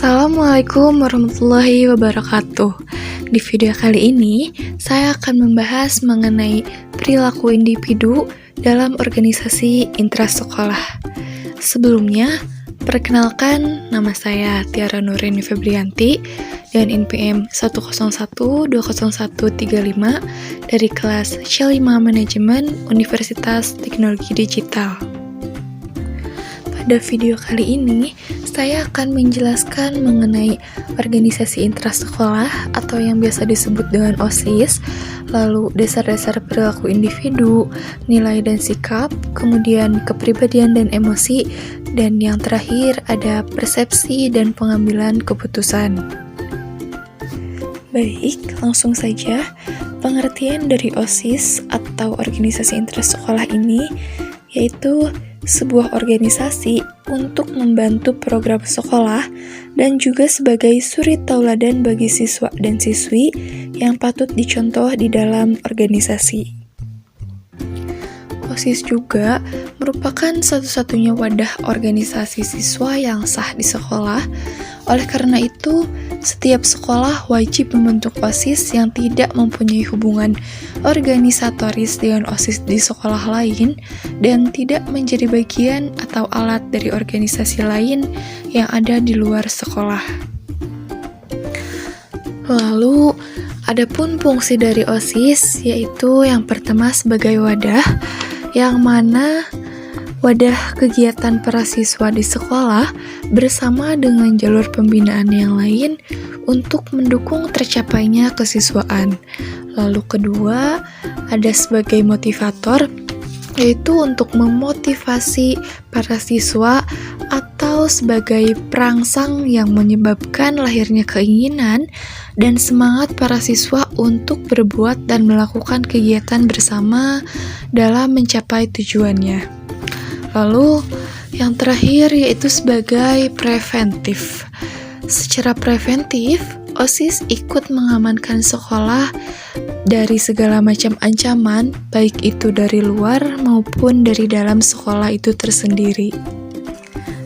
Assalamualaikum warahmatullahi wabarakatuh. Di video kali ini, saya akan membahas mengenai perilaku individu dalam organisasi intrasekolah. Sebelumnya, perkenalkan, nama saya Tiara Nurini Febrianti dan NPM 1012013 dari kelas C5 Manajemen Universitas Teknologi Digital. Pada video kali ini, saya akan menjelaskan mengenai organisasi intrasekolah atau yang biasa disebut dengan OSIS, lalu dasar-dasar perilaku individu, nilai dan sikap, kemudian kepribadian dan emosi, dan yang terakhir ada persepsi dan pengambilan keputusan. Baik, langsung saja. Pengertian dari OSIS atau organisasi intrasekolah ini yaitu sebuah organisasi untuk membantu program sekolah dan juga sebagai suri tauladan bagi siswa dan siswi yang patut dicontoh di dalam organisasi. OSIS juga merupakan satu-satunya wadah organisasi siswa yang sah di sekolah. Oleh karena itu, setiap sekolah wajib membentuk OSIS yang tidak mempunyai hubungan organisatoris dengan OSIS di sekolah lain dan tidak menjadi bagian atau alat dari organisasi lain yang ada di luar sekolah. Lalu, adapun fungsi dari OSIS yaitu yang pertama sebagai wadah, yang mana wadah kegiatan para siswa di sekolah bersama dengan jalur pembinaan yang lain untuk mendukung tercapainya kesiswaan. Lalu kedua, ada sebagai motivator, yaitu untuk memotivasi para siswa atau sebagai perangsang yang menyebabkan lahirnya keinginan dan semangat para siswa untuk berbuat dan melakukan kegiatan bersama dalam mencapai tujuannya. Lalu, yang terakhir yaitu sebagai preventif. Secara preventif, OSIS ikut mengamankan sekolah dari segala macam ancaman, baik itu dari luar maupun dari dalam sekolah itu tersendiri.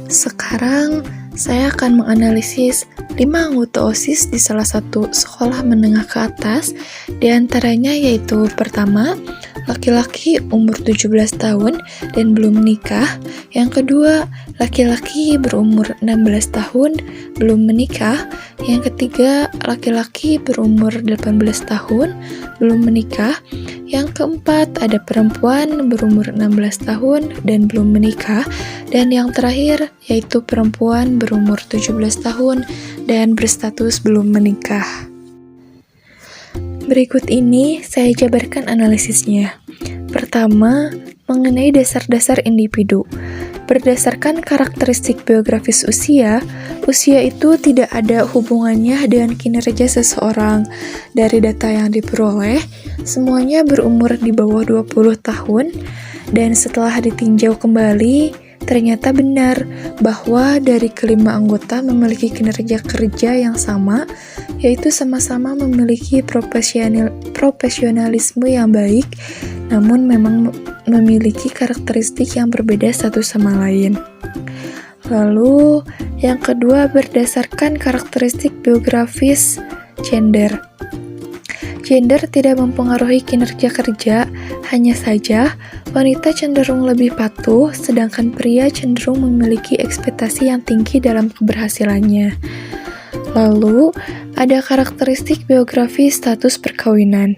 Sekarang, saya akan menganalisis 5 anggota OSIS di salah satu sekolah menengah ke atas, di antaranya yaitu pertama, laki-laki umur 17 tahun dan belum menikah. Yang kedua, laki-laki berumur 16 tahun belum menikah. Yang ketiga, laki-laki berumur 18 tahun belum menikah. Yang keempat, ada perempuan berumur 16 tahun dan belum menikah. Dan yang terakhir, yaitu perempuan berumur 17 tahun dan berstatus belum menikah. Berikut ini saya jabarkan analisisnya. Pertama, mengenai dasar-dasar individu. Berdasarkan karakteristik biografis usia itu tidak ada hubungannya dengan kinerja seseorang. Dari data yang diperoleh, semuanya berumur di bawah 20 tahun, dan setelah ditinjau kembali, ternyata benar bahwa dari kelima anggota memiliki kinerja kerja yang sama, yaitu sama-sama memiliki profesionalisme yang baik, namun memang memiliki karakteristik yang berbeda satu sama lain. Lalu, yang kedua berdasarkan karakteristik biografis gender. Gender tidak mempengaruhi kinerja kerja, hanya saja wanita cenderung lebih patuh, sedangkan pria cenderung memiliki ekspektasi yang tinggi dalam keberhasilannya. Lalu, ada karakteristik biografi status perkawinan.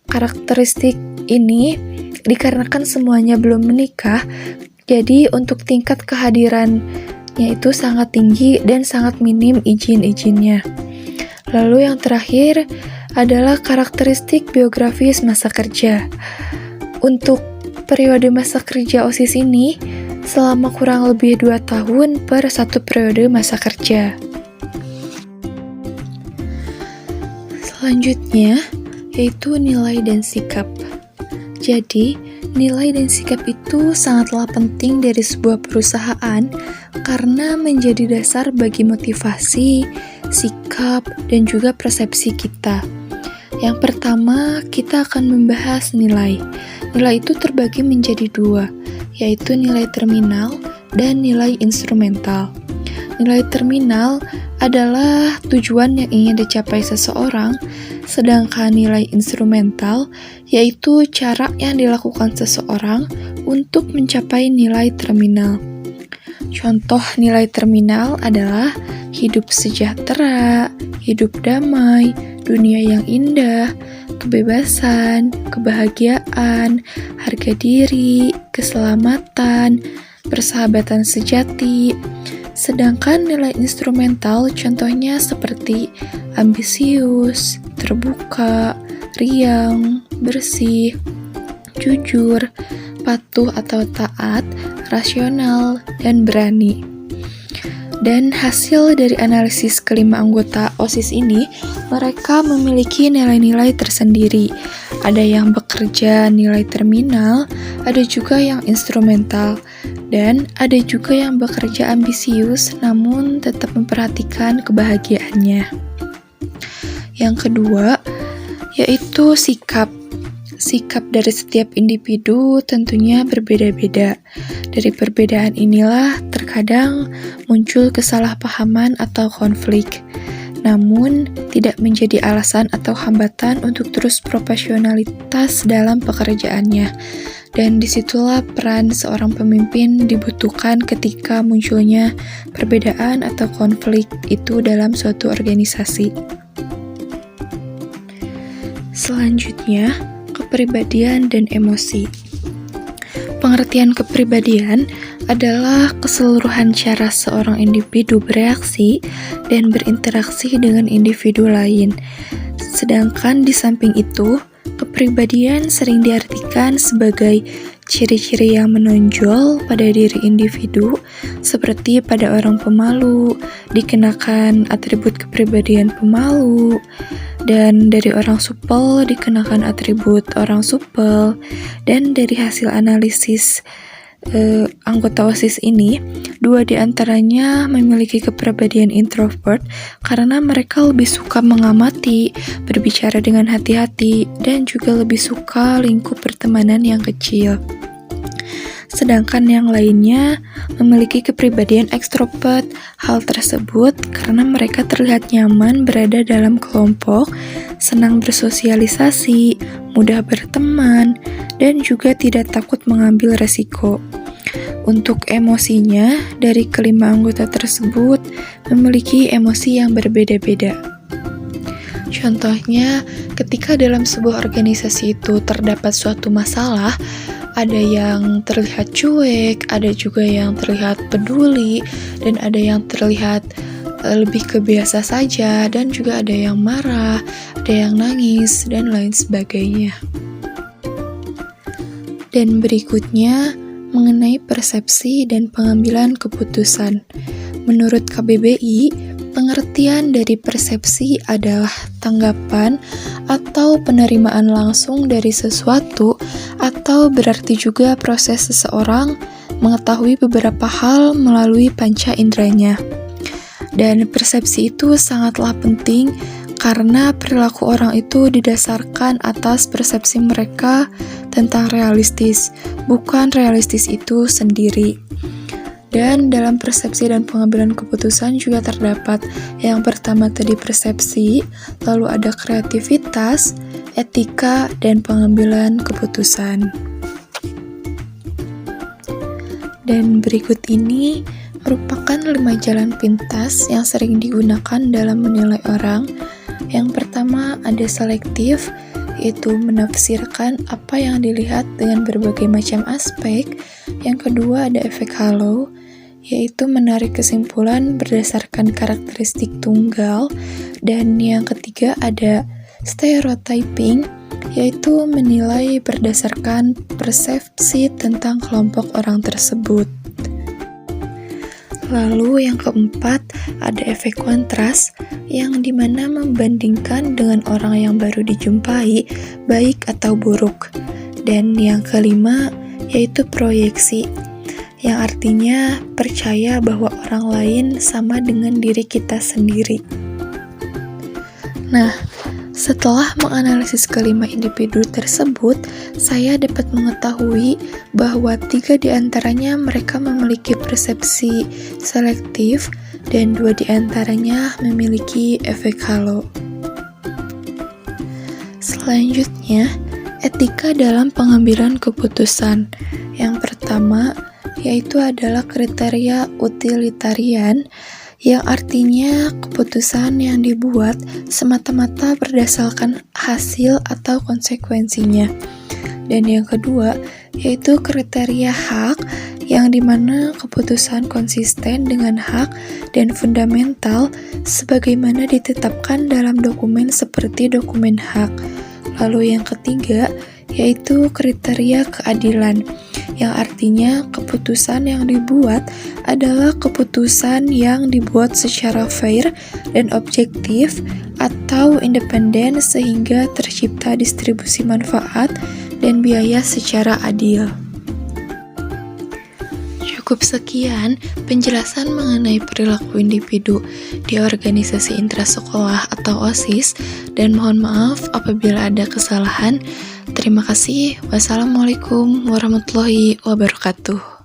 Karakteristik ini dikarenakan semuanya belum menikah, jadi untuk tingkat kehadirannya itu sangat tinggi dan sangat minim izin-izinnya. Lalu yang terakhir adalah karakteristik biografis masa kerja. Untuk periode masa kerja OSIS ini selama kurang lebih 2 tahun per satu periode masa kerja. Selanjutnya, yaitu nilai dan sikap. Jadi, nilai dan sikap itu sangatlah penting dari sebuah perusahaan karena menjadi dasar bagi motivasi, sikap, dan juga persepsi kita. Yang pertama, kita akan membahas nilai. Nilai itu terbagi menjadi 2, yaitu nilai terminal dan nilai instrumental. Nilai terminal adalah tujuan yang ingin dicapai seseorang, sedangkan nilai instrumental yaitu cara yang dilakukan seseorang untuk mencapai nilai terminal. Contoh nilai terminal adalah hidup sejahtera, hidup damai, dunia yang indah, kebebasan, kebahagiaan, harga diri, keselamatan, persahabatan sejati. Sedangkan nilai instrumental contohnya seperti ambisius, terbuka, riang, bersih, jujur, patuh atau taat, rasional, dan berani. Dan hasil dari analisis kelima anggota OSIS ini, mereka memiliki nilai-nilai tersendiri. Ada yang bekerja nilai terminal, ada juga yang instrumental, dan ada juga yang bekerja ambisius namun tetap memperhatikan kebahagiaannya. Yang kedua, yaitu sikap. Sikap dari setiap individu tentunya berbeda-beda. Dari perbedaan inilah terkadang muncul kesalahpahaman atau konflik. Namun, tidak menjadi alasan atau hambatan untuk terus profesionalitas dalam pekerjaannya. Dan disitulah peran seorang pemimpin dibutuhkan ketika munculnya perbedaan atau konflik itu dalam suatu organisasi. Selanjutnya, kepribadian dan emosi. Pengertian kepribadian adalah keseluruhan cara seorang individu bereaksi dan berinteraksi dengan individu lain. Sedangkan di samping itu, kepribadian sering diartikan sebagai ciri-ciri yang menonjol pada diri individu, seperti pada orang pemalu, dikenakan atribut kepribadian pemalu, dan dari orang supel dikenakan atribut orang supel. Dan dari hasil analisis anggota OSIS ini, 2 diantaranya memiliki kepribadian introvert karena mereka lebih suka mengamati, berbicara dengan hati-hati, dan juga lebih suka lingkup pertemanan yang kecil. Sedangkan yang lainnya memiliki kepribadian ekstrovert. Hal tersebut karena mereka terlihat nyaman berada dalam kelompok, senang bersosialisasi, mudah berteman, dan juga tidak takut mengambil resiko. Untuk emosinya, dari kelima anggota tersebut memiliki emosi yang berbeda-beda. Contohnya, ketika dalam sebuah organisasi itu terdapat suatu masalah, ada yang terlihat cuek, ada juga yang terlihat peduli, dan ada yang terlihat lebih ke biasa saja, dan juga ada yang marah, ada yang nangis, dan lain sebagainya. Dan berikutnya, mengenai persepsi dan pengambilan keputusan. Menurut KBBI, pengertian dari persepsi adalah tanggapan atau penerimaan langsung dari sesuatu, atau berarti juga proses seseorang mengetahui beberapa hal melalui panca inderanya. Dan persepsi itu sangatlah penting karena perilaku orang itu didasarkan atas persepsi mereka tentang realistis, bukan realistis itu sendiri. Dan dalam persepsi dan pengambilan keputusan juga terdapat yang pertama tadi persepsi, lalu ada kreativitas, etika, dan pengambilan keputusan. Dan berikut ini merupakan 5 jalan pintas yang sering digunakan dalam menilai orang. Yang pertama ada selektif, yaitu menafsirkan apa yang dilihat dengan berbagai macam aspek. Yang kedua ada efek halo, yaitu menarik kesimpulan berdasarkan karakteristik tunggal. Dan yang ketiga ada stereotyping, yaitu menilai berdasarkan persepsi tentang kelompok orang tersebut. Lalu yang keempat ada efek kontras, yang dimana membandingkan dengan orang yang baru dijumpai, baik atau buruk. Dan yang kelima yaitu proyeksi, yang artinya percaya bahwa orang lain sama dengan diri kita sendiri. Nah, Setelah menganalisis kelima individu tersebut, saya dapat mengetahui bahwa 3 di antaranya mereka memiliki persepsi selektif dan 2 di antaranya memiliki efek halo. Selanjutnya, etika dalam pengambilan keputusan. Yang pertama, yaitu adalah kriteria utilitarian, yang artinya keputusan yang dibuat semata-mata berdasarkan hasil atau konsekuensinya. Dan yang kedua, yaitu kriteria hak, yang dimana keputusan konsisten dengan hak dan fundamental sebagaimana ditetapkan dalam dokumen seperti dokumen hak. Lalu yang ketiga, yaitu kriteria keadilan, yang artinya keputusan yang dibuat adalah keputusan yang dibuat secara fair dan objektif atau independen sehingga tercipta distribusi manfaat dan biaya secara adil. Cukup sekian penjelasan mengenai perilaku individu di organisasi intrasekolah atau OSIS, dan mohon maaf apabila ada kesalahan. Terima kasih. Wassalamualaikum warahmatullahi wabarakatuh.